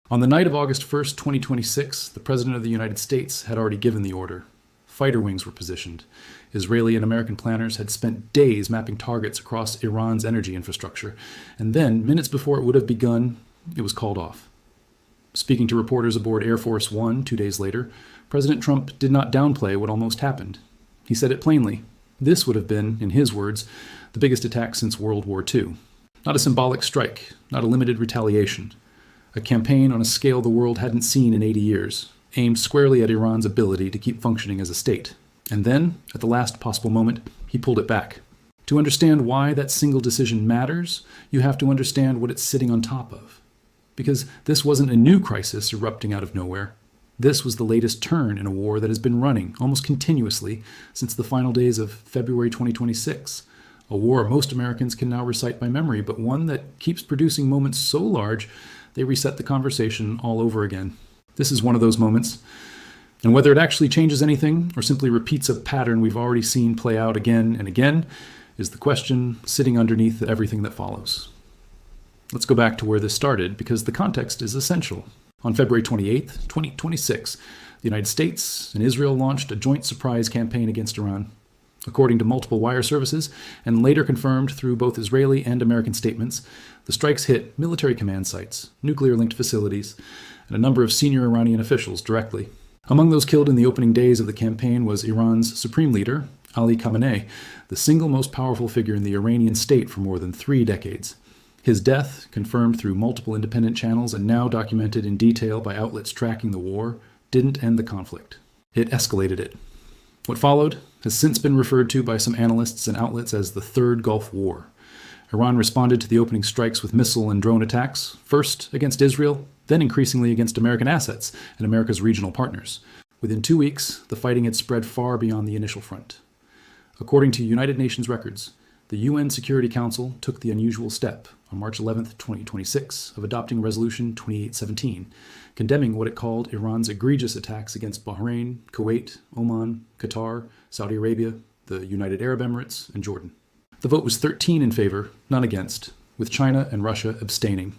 On the night of August 1st, 2026, the President of the United States had already given the order. Fighter wings were positioned. Israeli and American planners had spent days mapping targets across Iran's energy infrastructure, and then, minutes before it would have begun, it was called off. Speaking to reporters aboard Air Force One 2 days later, President Trump did not downplay what almost happened. He said it plainly. This would have been, in his words, the biggest attack since World War II. Not a symbolic strike, not a limited retaliation. A campaign on a scale the world hadn't seen in 80 years, aimed squarely at Iran's ability to keep functioning as a state. And then, at the last possible moment, he pulled it back. To understand why that single decision matters, you have to understand what it's sitting on top of. Because this wasn't a new crisis erupting out of nowhere. This was the latest turn in a war that has been running almost continuously since the final days of February 2026. A war most Americans can now recite by memory, but one that keeps producing moments so large they reset the conversation all over again. This is one of those moments. And whether it actually changes anything or simply repeats a pattern we've already seen play out again and again is the question sitting underneath everything that follows. Let's go back to where this started because the context is essential. On February 28th, 2026, the United States and Israel launched a joint surprise campaign against Iran. According to multiple wire services, and later confirmed through both Israeli and American statements, the strikes hit military command sites, nuclear-linked facilities, and a number of senior Iranian officials directly. Among those killed in the opening days of the campaign was Iran's supreme leader, Ali Khamenei, the single most powerful figure in the Iranian state for more than 3 decades. His death, confirmed through multiple independent channels and now documented in detail by outlets tracking the war, didn't end the conflict. It escalated it. What followed has since been referred to by some analysts and outlets as the Third Gulf War. Iran responded to the opening strikes with missile and drone attacks, first against Israel, then increasingly against American assets and America's regional partners. Within 2 weeks, the fighting had spread far beyond the initial front. According to United Nations records, the UN Security Council took the unusual step on March 11, 2026, of adopting Resolution 2817, condemning what it called Iran's egregious attacks against Bahrain, Kuwait, Oman, Qatar, Saudi Arabia, the United Arab Emirates, and Jordan. The vote was 13 in favor, none against, with China and Russia abstaining.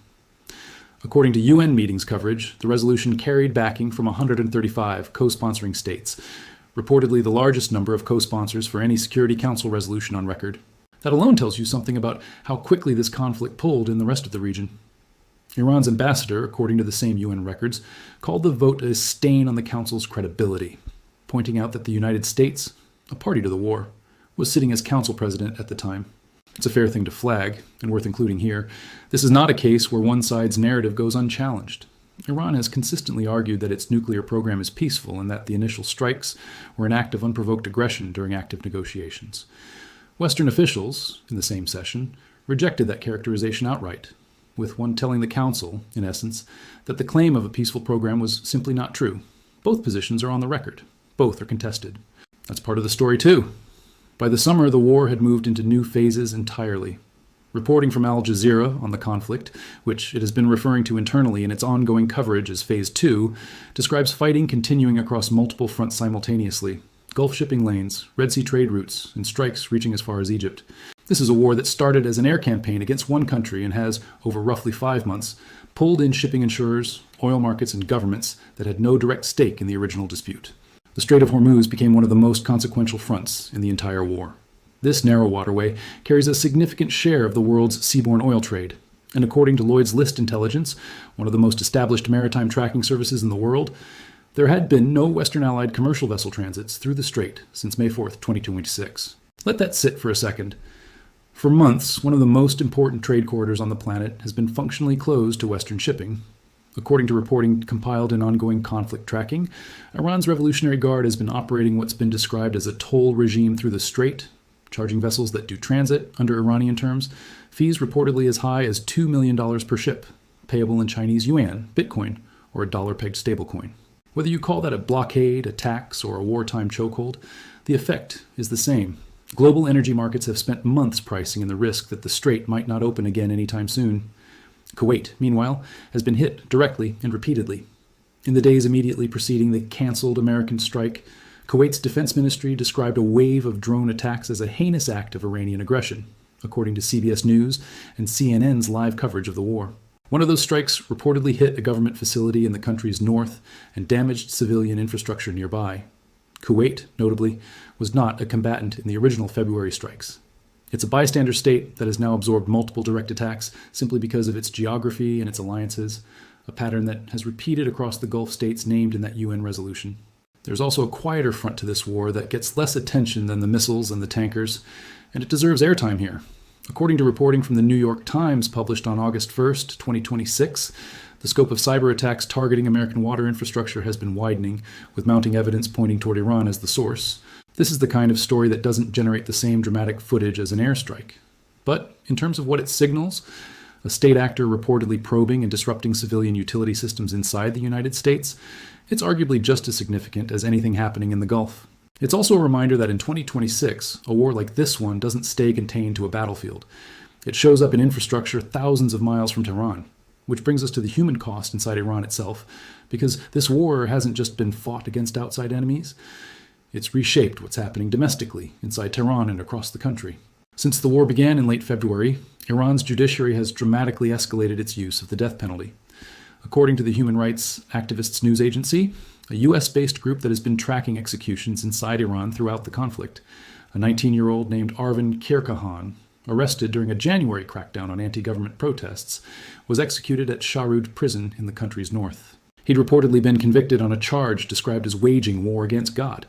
According to UN meetings coverage, the resolution carried backing from 135 co-sponsoring states, reportedly the largest number of co-sponsors for any Security Council resolution on record. That alone tells you something about how quickly this conflict pulled in the rest of the region. Iran's ambassador, according to the same UN records, called the vote a stain on the Council's credibility, pointing out that the United States, a party to the war, was sitting as Council President at the time. It's a fair thing to flag, and worth including here. This is not a case where one side's narrative goes unchallenged. Iran has consistently argued that its nuclear program is peaceful and that the initial strikes were an act of unprovoked aggression during active negotiations. Western officials, in the same session, rejected that characterization outright, with one telling the Council, in essence, that the claim of a peaceful program was simply not true. Both positions are on the record. Both are contested. That's part of the story, too. By the summer, the war had moved into new phases entirely. Reporting from Al Jazeera on the conflict, which it has been referring to internally in its ongoing coverage as Phase 2, describes fighting continuing across multiple fronts simultaneously. Gulf shipping lanes, Red Sea trade routes, and strikes reaching as far as Egypt. This is a war that started as an air campaign against one country and has, over roughly 5 months, pulled in shipping insurers, oil markets, and governments that had no direct stake in the original dispute. The Strait of Hormuz became one of the most consequential fronts in the entire war. This narrow waterway carries a significant share of the world's seaborne oil trade, and according to Lloyd's List Intelligence, one of the most established maritime tracking services in the world, there had been no Western Allied commercial vessel transits through the strait since May 4th, 2026. Let that sit for a second. For months, one of the most important trade corridors on the planet has been functionally closed to Western shipping. According to reporting compiled in ongoing conflict tracking, Iran's Revolutionary Guard has been operating what's been described as a toll regime through the strait, charging vessels that do transit, under Iranian terms, fees reportedly as high as $2 million per ship, payable in Chinese yuan, Bitcoin, or a dollar-pegged stablecoin. Whether you call that a blockade, a tax, or a wartime chokehold, the effect is the same. Global energy markets have spent months pricing in the risk that the strait might not open again anytime soon. Kuwait, meanwhile, has been hit directly and repeatedly. In the days immediately preceding the canceled American strike, Kuwait's defense ministry described a wave of drone attacks as a heinous act of Iranian aggression, according to CBS News and CNN's live coverage of the war. One of those strikes reportedly hit a government facility in the country's north and damaged civilian infrastructure nearby. Kuwait, notably, was not a combatant in the original February strikes. It's a bystander state that has now absorbed multiple direct attacks simply because of its geography and its alliances, a pattern that has repeated across the Gulf states named in that UN resolution. There's also a quieter front to this war that gets less attention than the missiles and the tankers, and it deserves airtime here. According to reporting from the New York Times published on August 1st, 2026, the scope of cyber attacks targeting American water infrastructure has been widening, with mounting evidence pointing toward Iran as the source. This is the kind of story that doesn't generate the same dramatic footage as an airstrike. But in terms of what it signals, a state actor reportedly probing and disrupting civilian utility systems inside the United States, it's arguably just as significant as anything happening in the Gulf. It's also a reminder that in 2026, a war like this one doesn't stay contained to a battlefield. It shows up in infrastructure thousands of miles from Tehran, which brings us to the human cost inside Iran itself, because this war hasn't just been fought against outside enemies, it's reshaped what's happening domestically inside Tehran and across the country. Since the war began in late February, Iran's judiciary has dramatically escalated its use of the death penalty. According to the human rights activists news agency, a US-based group that has been tracking executions inside Iran throughout the conflict, a 19-year-old named Arvin Kirkahan, arrested during a January crackdown on anti-government protests, was executed at Shahrud prison in the country's north. He'd reportedly been convicted on a charge described as waging war against God.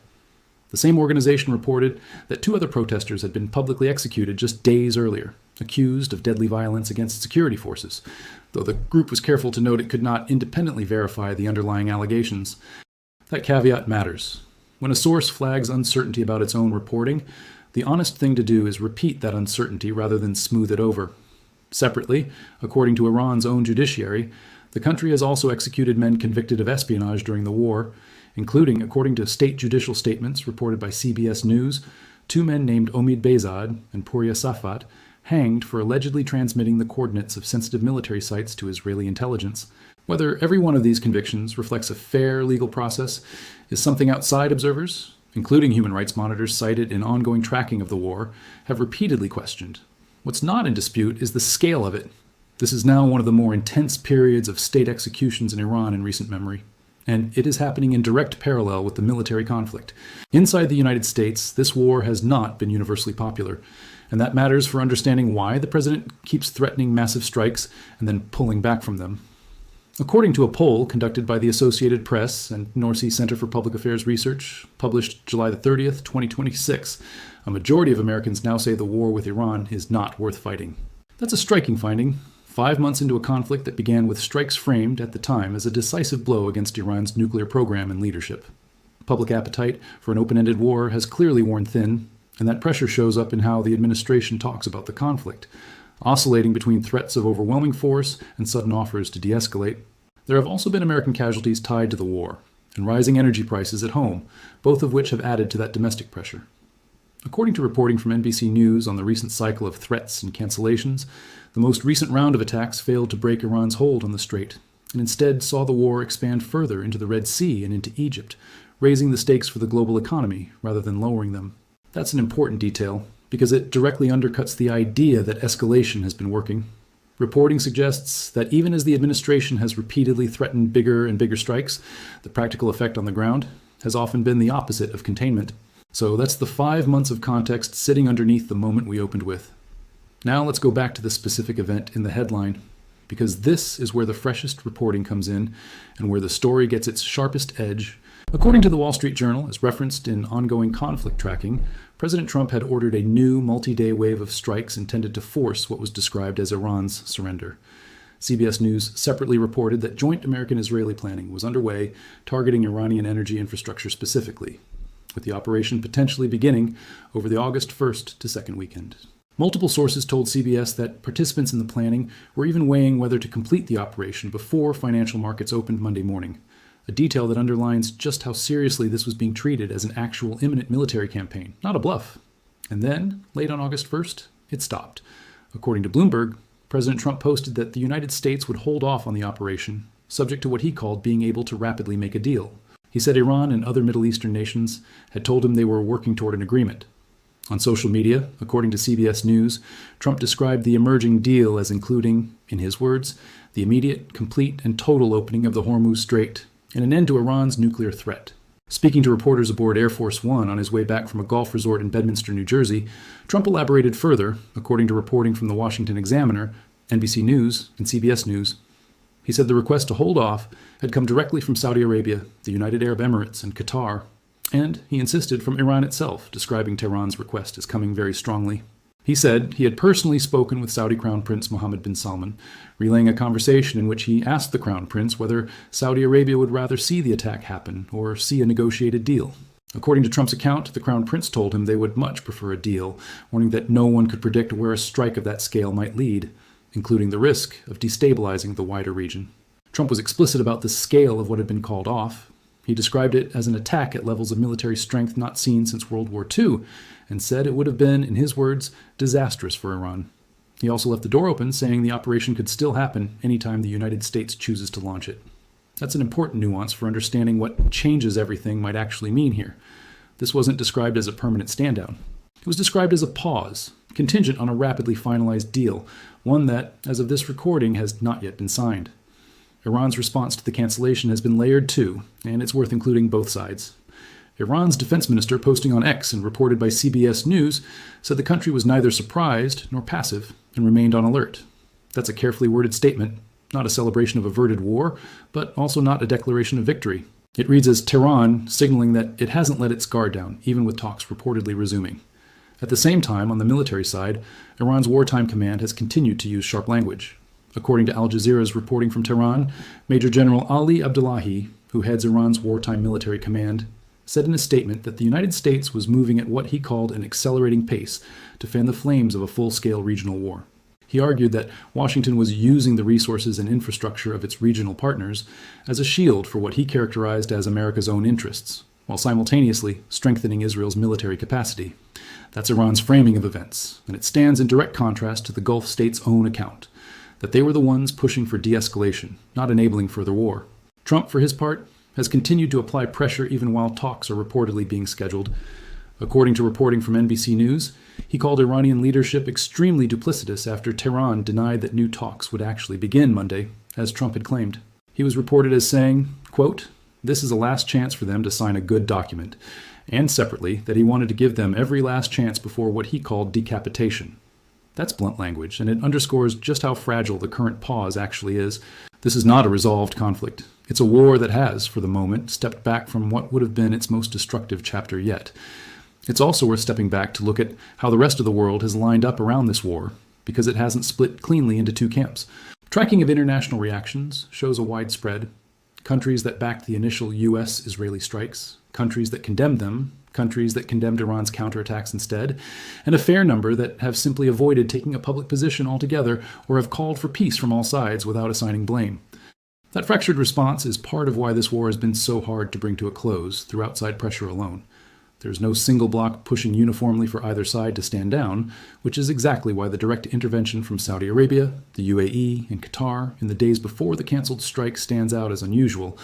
The same organization reported that 2 other protesters had been publicly executed just days earlier, accused of deadly violence against security forces, though the group was careful to note it could not independently verify the underlying allegations. That caveat matters. When a source flags uncertainty about its own reporting, the honest thing to do is repeat that uncertainty rather than smooth it over. Separately, according to Iran's own judiciary, the country has also executed men convicted of espionage during the war, including, according to state judicial statements reported by CBS News, 2 men named Omid Behzad and Pouria Safat hanged for allegedly transmitting the coordinates of sensitive military sites to Israeli intelligence. Whether every one of these convictions reflects a fair legal process is something outside observers, including human rights monitors cited in ongoing tracking of the war, have repeatedly questioned. What's not in dispute is the scale of it. This is now one of the more intense periods of state executions in Iran in recent memory, and it is happening in direct parallel with the military conflict. Inside the United States, this war has not been universally popular, and that matters for understanding why the president keeps threatening massive strikes and then pulling back from them. According to a poll conducted by the Associated Press and North Sea Center for Public Affairs Research, published July 30th, 2026, a majority of Americans now say the war with Iran is not worth fighting. That's a striking finding, 5 months into a conflict that began with strikes framed at the time as a decisive blow against Iran's nuclear program and leadership. Public appetite for an open-ended war has clearly worn thin, and that pressure shows up in how the administration talks about the conflict, oscillating between threats of overwhelming force and sudden offers to de-escalate. There have also been American casualties tied to the war, and rising energy prices at home, both of which have added to that domestic pressure. According to reporting from NBC News on the recent cycle of threats and cancellations, the most recent round of attacks failed to break Iran's hold on the strait, and instead saw the war expand further into the Red Sea and into Egypt, raising the stakes for the global economy rather than lowering them. That's an important detail, because it directly undercuts the idea that escalation has been working. Reporting suggests that even as the administration has repeatedly threatened bigger and bigger strikes, the practical effect on the ground has often been the opposite of containment. So that's the 5 months of context sitting underneath the moment we opened with. Now let's go back to the specific event in the headline, because this is where the freshest reporting comes in and where the story gets its sharpest edge. According to the Wall Street Journal, as referenced in ongoing conflict tracking, President Trump had ordered a new multi-day wave of strikes intended to force what was described as Iran's surrender. CBS News separately reported that joint American-Israeli planning was underway, targeting Iranian energy infrastructure specifically, with the operation potentially beginning over the August 1st to 2nd weekend. Multiple sources told CBS that participants in the planning were even weighing whether to complete the operation before financial markets opened Monday morning, a detail that underlines just how seriously this was being treated as an actual imminent military campaign, not a bluff. And then, late on August 1st, it stopped. According to Bloomberg, President Trump posted that the United States would hold off on the operation, subject to what he called being able to rapidly make a deal. He said Iran and other Middle Eastern nations had told him they were working toward an agreement. On social media, according to CBS News, Trump described the emerging deal as including, in his words, the immediate, complete, and total opening of the Hormuz Strait and an end to Iran's nuclear threat. Speaking to reporters aboard Air Force One on his way back from a golf resort in Bedminster, New Jersey, Trump elaborated further, according to reporting from the Washington Examiner, NBC News, and CBS News. He said the request to hold off had come directly from Saudi Arabia, the United Arab Emirates, and Qatar, and, he insisted, from Iran itself, describing Tehran's request as coming very strongly. He said he had personally spoken with Saudi Crown Prince Mohammed bin Salman, relaying a conversation in which he asked the Crown Prince whether Saudi Arabia would rather see the attack happen or see a negotiated deal. According to Trump's account, the Crown Prince told him they would much prefer a deal, warning that no one could predict where a strike of that scale might lead, including the risk of destabilizing the wider region. Trump was explicit about the scale of what had been called off. He described it as an attack at levels of military strength not seen since World War II, and said it would have been, in his words, disastrous for Iran. He also left the door open, saying the operation could still happen anytime the United States chooses to launch it. That's an important nuance for understanding what changes everything might actually mean here. This wasn't described as a permanent stand-down. It was described as a pause, contingent on a rapidly finalized deal, one that, as of this recording, has not yet been signed. Iran's response to the cancellation has been layered too, and it's worth including both sides. Iran's defense minister, posting on X and reported by CBS News, said the country was neither surprised nor passive and remained on alert. That's a carefully worded statement, not a celebration of averted war, but also not a declaration of victory. It reads as Tehran signaling that it hasn't let its guard down, even with talks reportedly resuming. At the same time, on the military side, Iran's wartime command has continued to use sharp language. According to Al Jazeera's reporting from Tehran, Major General Ali Abdullahi, who heads Iran's wartime military command, said in a statement that the United States was moving at what he called an accelerating pace to fan the flames of a full-scale regional war. He argued that Washington was using the resources and infrastructure of its regional partners as a shield for what he characterized as America's own interests, while simultaneously strengthening Israel's military capacity. That's Iran's framing of events, and it stands in direct contrast to the Gulf states' own account, that they were the ones pushing for de-escalation, not enabling further war. Trump, for his part, has continued to apply pressure even while talks are reportedly being scheduled. According to reporting from NBC News, he called Iranian leadership extremely duplicitous after Tehran denied that new talks would actually begin Monday, as Trump had claimed. He was reported as saying, quote, "This is a last chance for them to sign a good document," and separately that he wanted to give them every last chance before what he called decapitation. That's blunt language, and it underscores just how fragile the current pause actually is. This is not a resolved conflict. It's a war that has, for the moment, stepped back from what would have been its most destructive chapter yet. It's also worth stepping back to look at how the rest of the world has lined up around this war, because it hasn't split cleanly into two camps. Tracking of international reactions shows a widespread. Countries that backed the initial U.S.-Israeli strikes, countries that condemned them, countries that condemned Iran's counterattacks instead, and a fair number that have simply avoided taking a public position altogether or have called for peace from all sides without assigning blame. That fractured response is part of why this war has been so hard to bring to a close through outside pressure alone. There's no single bloc pushing uniformly for either side to stand down, which is exactly why the direct intervention from Saudi Arabia, the UAE, and Qatar in the days before the canceled strike stands out as unusual.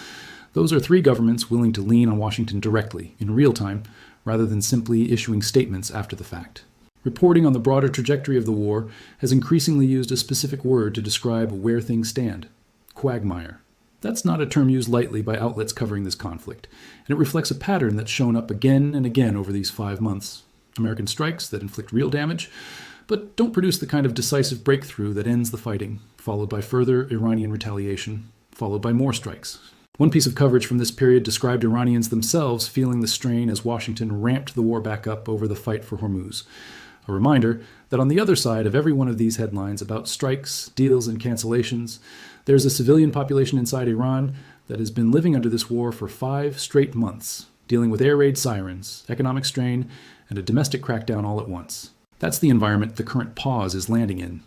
Those are three governments willing to lean on Washington directly, in real time, rather than simply issuing statements after the fact. Reporting on the broader trajectory of the war has increasingly used a specific word to describe where things stand: quagmire. That's not a term used lightly by outlets covering this conflict, and it reflects a pattern that's shown up again and again over these 5 months. American strikes that inflict real damage, but don't produce the kind of decisive breakthrough that ends the fighting, followed by further Iranian retaliation, followed by more strikes. One piece of coverage from this period described Iranians themselves feeling the strain as Washington ramped the war back up over the fight for Hormuz. A reminder that on the other side of every one of these headlines about strikes, deals, and cancellations, there's a civilian population inside Iran that has been living under this war for 5 straight months, dealing with air raid sirens, economic strain, and a domestic crackdown all at once. That's the environment the current pause is landing in.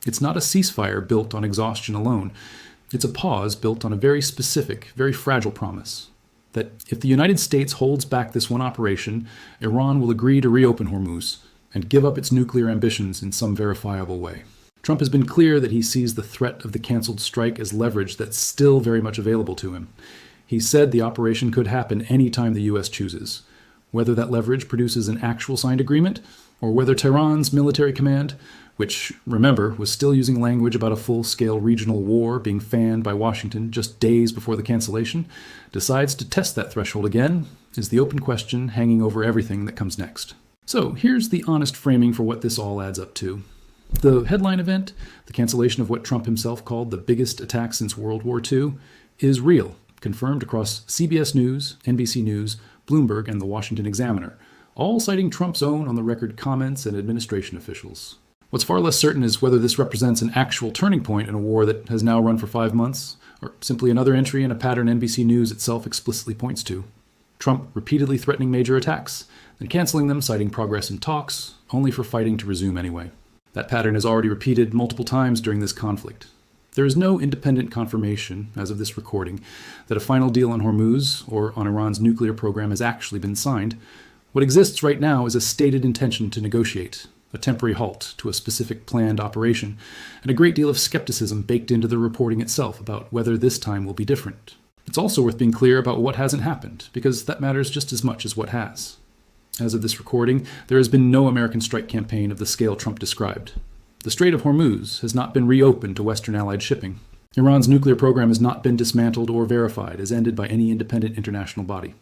It's not a ceasefire built on exhaustion alone. It's a pause built on a very specific, very fragile promise that if the United States holds back this one operation, Iran will agree to reopen Hormuz and give up its nuclear ambitions in some verifiable way. Trump has been clear that he sees the threat of the canceled strike as leverage that's still very much available to him. He said the operation could happen any time the U.S. chooses. whether that leverage produces an actual signed agreement, or whether Tehran's military command, which, remember, was still using language about a full-scale regional war being fanned by Washington just days before the cancellation, decides to test that threshold again, is the open question hanging over everything that comes next. So here's the honest framing for what this all adds up to. The headline event, the cancellation of what Trump himself called the biggest attack since World War II, is real, confirmed across CBS News, NBC News, Bloomberg, and the Washington Examiner, all citing Trump's own on-the-record comments and administration officials. What's far less certain is whether this represents an actual turning point in a war that has now run for 5 months, or simply another entry in a pattern NBC News itself explicitly points to. Trump repeatedly threatening major attacks, then canceling them, citing progress in talks, only for fighting to resume anyway. That pattern is already repeated multiple times during this conflict. There is no independent confirmation, as of this recording, that a final deal on Hormuz or on Iran's nuclear program has actually been signed. What exists right now is a stated intention to negotiate, a temporary halt to a specific planned operation, and a great deal of skepticism baked into the reporting itself about whether this time will be different. It's also worth being clear about what hasn't happened, because that matters just as much as what has. As of this recording, there has been no American strike campaign of the scale Trump described. The Strait of Hormuz has not been reopened to Western allied shipping. Iran's nuclear program has not been dismantled or verified as ended by any independent international body.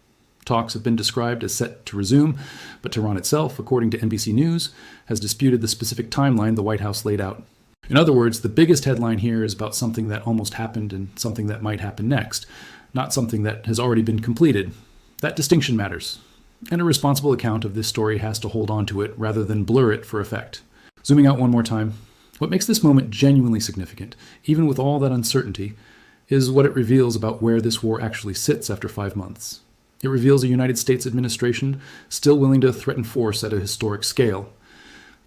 Talks have been described as set to resume, but Tehran itself, according to NBC News, has disputed the specific timeline the White House laid out. In other words, the biggest headline here is about something that almost happened and something that might happen next, not something that has already been completed. That distinction matters, and a responsible account of this story has to hold on to it rather than blur it for effect. Zooming out one more time, what makes this moment genuinely significant, even with all that uncertainty, is what it reveals about where this war actually sits after 5 months. It reveals a United States administration still willing to threaten force at a historic scale.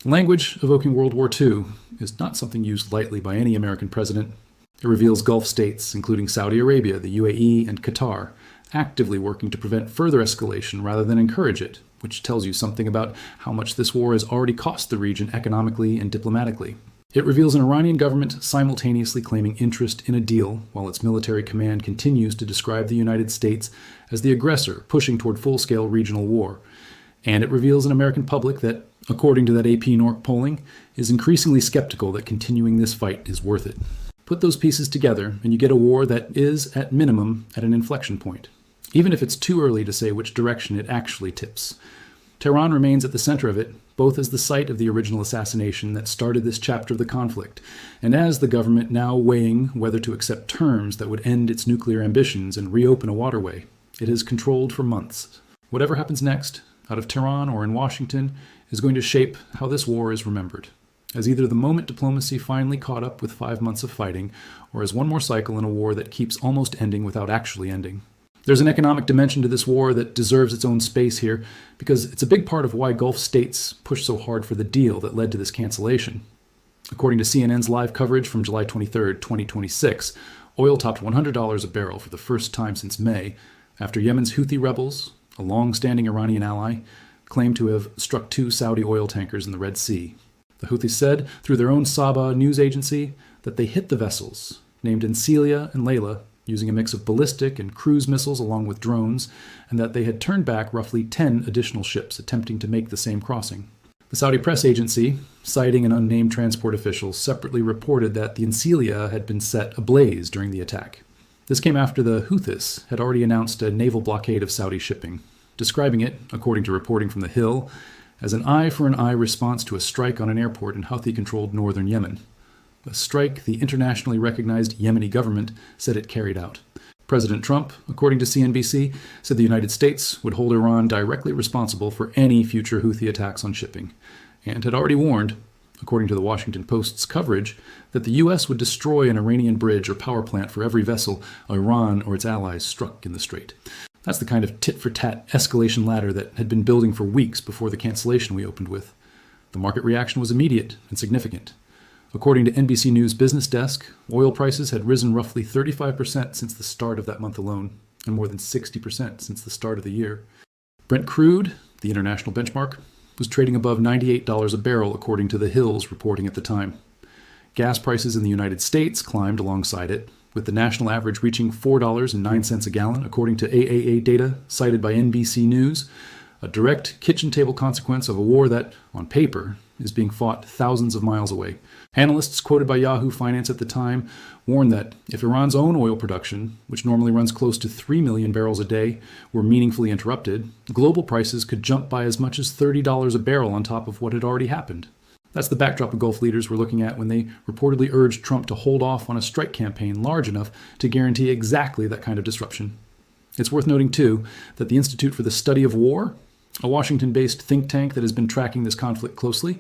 Language evoking World War II is not something used lightly by any American president. It reveals Gulf states, including Saudi Arabia, the UAE, and Qatar, actively working to prevent further escalation rather than encourage it, which tells you something about how much this war has already cost the region economically and diplomatically. It reveals an Iranian government simultaneously claiming interest in a deal, while its military command continues to describe the United States as the aggressor pushing toward full-scale regional war. And it reveals an American public that, according to that AP NORC polling, is increasingly skeptical that continuing this fight is worth it. Put those pieces together, and you get a war that is, at minimum, at an inflection point, even if it's too early to say which direction it actually tips. Tehran remains at the center of it, both as the site of the original assassination that started this chapter of the conflict, and as the government now weighing whether to accept terms that would end its nuclear ambitions and reopen a waterway it has controlled for months. Whatever happens next, out of Tehran or in Washington, is going to shape how this war is remembered, as either the moment diplomacy finally caught up with 5 months of fighting, or as one more cycle in a war that keeps almost ending without actually ending. There's an economic dimension to this war that deserves its own space here, because it's a big part of why Gulf states pushed so hard for the deal that led to this cancellation. According to CNN's live coverage from July 23, 2026, oil topped $100 a barrel for the first time since May, after Yemen's Houthi rebels, a long-standing Iranian ally, claimed to have struck 2 Saudi oil tankers in the Red Sea. The Houthis said, through their own Saba news agency, that they hit the vessels, named Encilia and Layla, using a mix of ballistic and cruise missiles along with drones, and that they had turned back roughly 10 additional ships attempting to make the same crossing. The Saudi press agency, citing an unnamed transport official, separately reported that the Encilia had been set ablaze during the attack. This came after the Houthis had already announced a naval blockade of Saudi shipping, describing it, according to reporting from The Hill, as an eye-for-an-eye response to a strike on an airport in Houthi-controlled northern Yemen. A strike the internationally recognized Yemeni government said it carried out. President Trump, according to CNBC, said the United States would hold Iran directly responsible for any future Houthi attacks on shipping, and had already warned, according to the Washington Post's coverage, that the U.S. would destroy an Iranian bridge or power plant for every vessel Iran or its allies struck in the strait. That's the kind of tit-for-tat escalation ladder that had been building for weeks before the cancellation we opened with. The market reaction was immediate and significant. According to NBC News Business Desk, oil prices had risen roughly 35% since the start of that month alone, and more than 60% since the start of the year. Brent crude, the international benchmark, was trading above $98 a barrel according to The Hill's reporting at the time. Gas prices in the United States climbed alongside it, with the national average reaching $4.09 a gallon according to AAA data cited by NBC News, a direct kitchen table consequence of a war that, on paper, is being fought thousands of miles away. Analysts quoted by Yahoo Finance at the time warned that if Iran's own oil production, which normally runs close to 3 million barrels a day, were meaningfully interrupted, global prices could jump by as much as $30 a barrel on top of what had already happened. That's the backdrop of Gulf leaders were looking at when they reportedly urged Trump to hold off on a strike campaign large enough to guarantee exactly that kind of disruption. It's worth noting, too, that the Institute for the Study of War, a Washington-based think tank that has been tracking this conflict closely,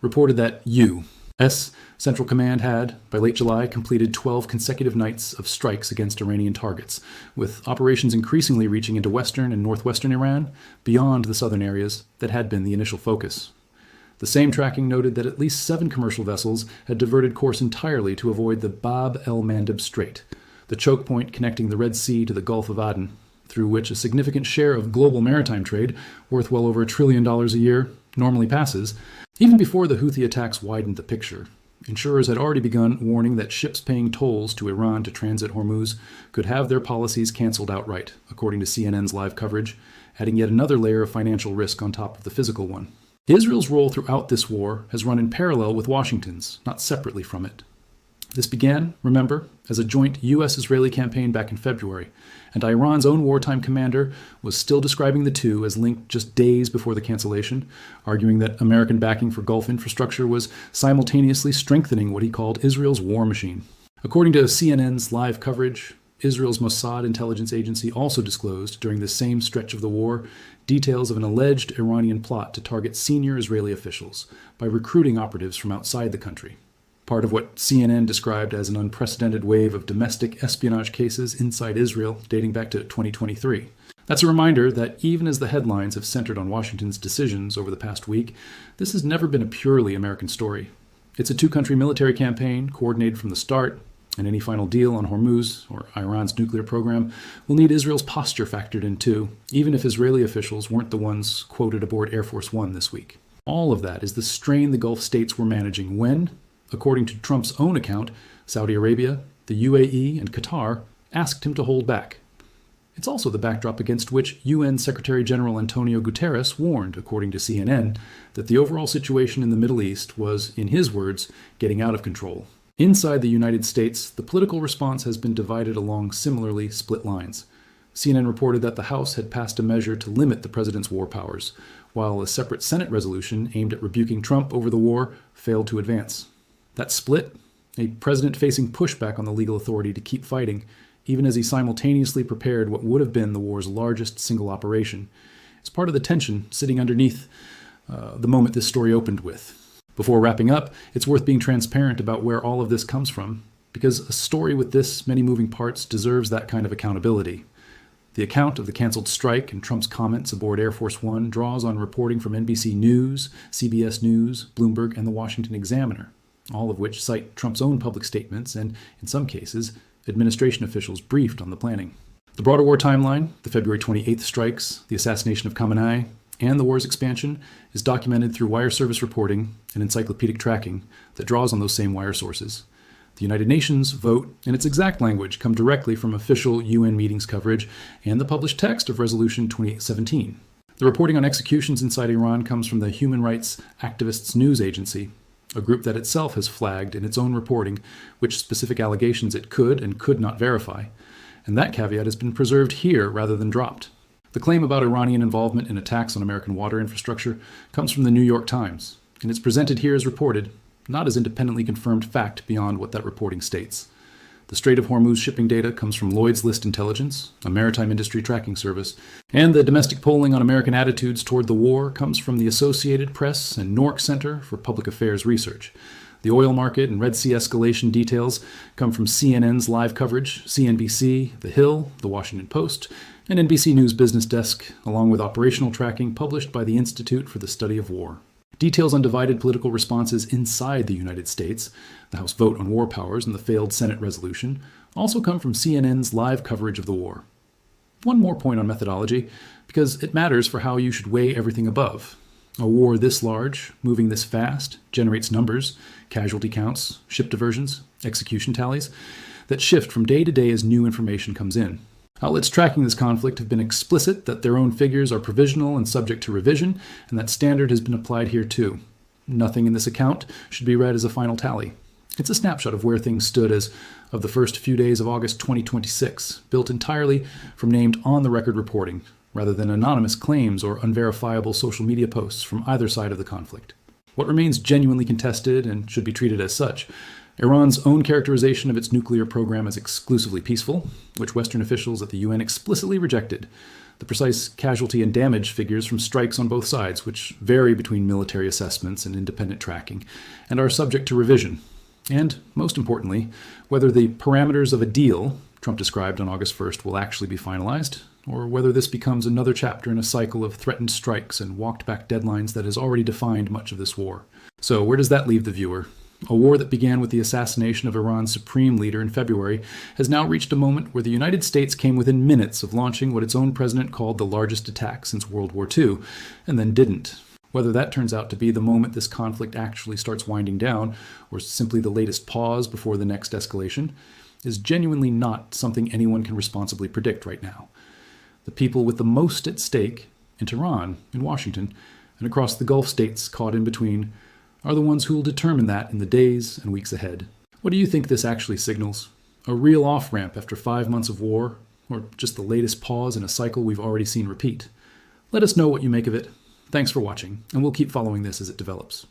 reported that U.S. Central Command had, by late July, completed 12 consecutive nights of strikes against Iranian targets, with operations increasingly reaching into western and northwestern Iran, beyond the southern areas that had been the initial focus. The same tracking noted that at least 7 commercial vessels had diverted course entirely to avoid the Bab el-Mandeb Strait, the choke point connecting the Red Sea to the Gulf of Aden, through which a significant share of global maritime trade, worth well over $1 trillion a year, normally passes. Even before the Houthi attacks widened the picture, insurers had already begun warning that ships paying tolls to Iran to transit Hormuz could have their policies canceled outright, according to CNN's live coverage, adding yet another layer of financial risk on top of the physical one. Israel's role throughout this war has run in parallel with Washington's, not separately from it. This began, remember, as a joint U.S.-Israeli campaign back in February, and Iran's own wartime commander was still describing the two as linked just days before the cancellation, arguing that American backing for Gulf infrastructure was simultaneously strengthening what he called Israel's war machine. According to CNN's live coverage, Israel's Mossad intelligence agency also disclosed, during the same stretch of the war, details of an alleged Iranian plot to target senior Israeli officials by recruiting operatives from outside the country. Part of what CNN described as an unprecedented wave of domestic espionage cases inside Israel dating back to 2023. That's a reminder that even as the headlines have centered on Washington's decisions over the past week, this has never been a purely American story. It's a two-country military campaign coordinated from the start, and any final deal on Hormuz, or Iran's nuclear program, will need Israel's posture factored in too, even if Israeli officials weren't the ones quoted aboard Air Force One this week. All of that is the strain the Gulf states were managing when, according to Trump's own account, Saudi Arabia, the UAE, and Qatar asked him to hold back. It's also the backdrop against which UN Secretary General Antonio Guterres warned, according to CNN, that the overall situation in the Middle East was, in his words, getting out of control. Inside the United States, the political response has been divided along similarly split lines. CNN reported that the House had passed a measure to limit the president's war powers, while a separate Senate resolution aimed at rebuking Trump over the war failed to advance. That split, a president facing pushback on the legal authority to keep fighting, even as he simultaneously prepared what would have been the war's largest single operation, is part of the tension sitting underneath the moment this story opened with. Before wrapping up, it's worth being transparent about where all of this comes from, because a story with this many moving parts deserves that kind of accountability. The account of the canceled strike and Trump's comments aboard Air Force One draws on reporting from NBC News, CBS News, Bloomberg, and the Washington Examiner, all of which cite Trump's own public statements and, in some cases, administration officials briefed on the planning. The broader war timeline, the February 28th strikes, the assassination of Khamenei, and the war's expansion is documented through wire service reporting and encyclopedic tracking that draws on those same wire sources. The United Nations vote and its exact language come directly from official UN meetings coverage and the published text of Resolution 2817. The reporting on executions inside Iran comes from the Human Rights Activists News Agency, a group that itself has flagged in its own reporting which specific allegations it could and could not verify, and that caveat has been preserved here rather than dropped. The claim about Iranian involvement in attacks on American water infrastructure comes from the New York Times, and it's presented here as reported, not as independently confirmed fact beyond what that reporting states. The Strait of Hormuz shipping data comes from Lloyd's List Intelligence, a maritime industry tracking service, and the domestic polling on American attitudes toward the war comes from the Associated Press and Nork Center for Public Affairs Research. The oil market and Red Sea escalation details come from CNN's live coverage, CNBC, The Hill, The Washington Post, and NBC News Business Desk, along with operational tracking published by the Institute for the Study of War. Details on divided political responses inside the United States, the House vote on war powers and the failed Senate resolution, also come from CNN's live coverage of the war. One more point on methodology, because it matters for how you should weigh everything above. A war this large, moving this fast, generates numbers, casualty counts, ship diversions, execution tallies, that shift from day to day as new information comes in. Outlets tracking this conflict have been explicit that their own figures are provisional and subject to revision, and that standard has been applied here too. Nothing in this account should be read as a final tally. It's a snapshot of where things stood as of the first few days of August 2026, built entirely from named on-the-record reporting, rather than anonymous claims or unverifiable social media posts from either side of the conflict. What remains genuinely contested and should be treated as such: Iran's own characterization of its nuclear program as exclusively peaceful, which Western officials at the UN explicitly rejected; the precise casualty and damage figures from strikes on both sides, which vary between military assessments and independent tracking, and are subject to revision; and, most importantly, whether the parameters of a deal Trump described on August 1st will actually be finalized, or whether this becomes another chapter in a cycle of threatened strikes and walked-back deadlines that has already defined much of this war. So where does that leave the viewer? A war that began with the assassination of Iran's supreme leader in February has now reached a moment where the United States came within minutes of launching what its own president called the largest attack since World War II, and then didn't. Whether that turns out to be the moment this conflict actually starts winding down, or simply the latest pause before the next escalation, is genuinely not something anyone can responsibly predict right now. The people with the most at stake, in Tehran, in Washington, and across the Gulf states caught in between, are the ones who will determine that in the days and weeks ahead. What do you think this actually signals? A real off-ramp after 5 months of war, or just the latest pause in a cycle we've already seen repeat? Let us know what you make of it. Thanks for watching, and we'll keep following this as it develops.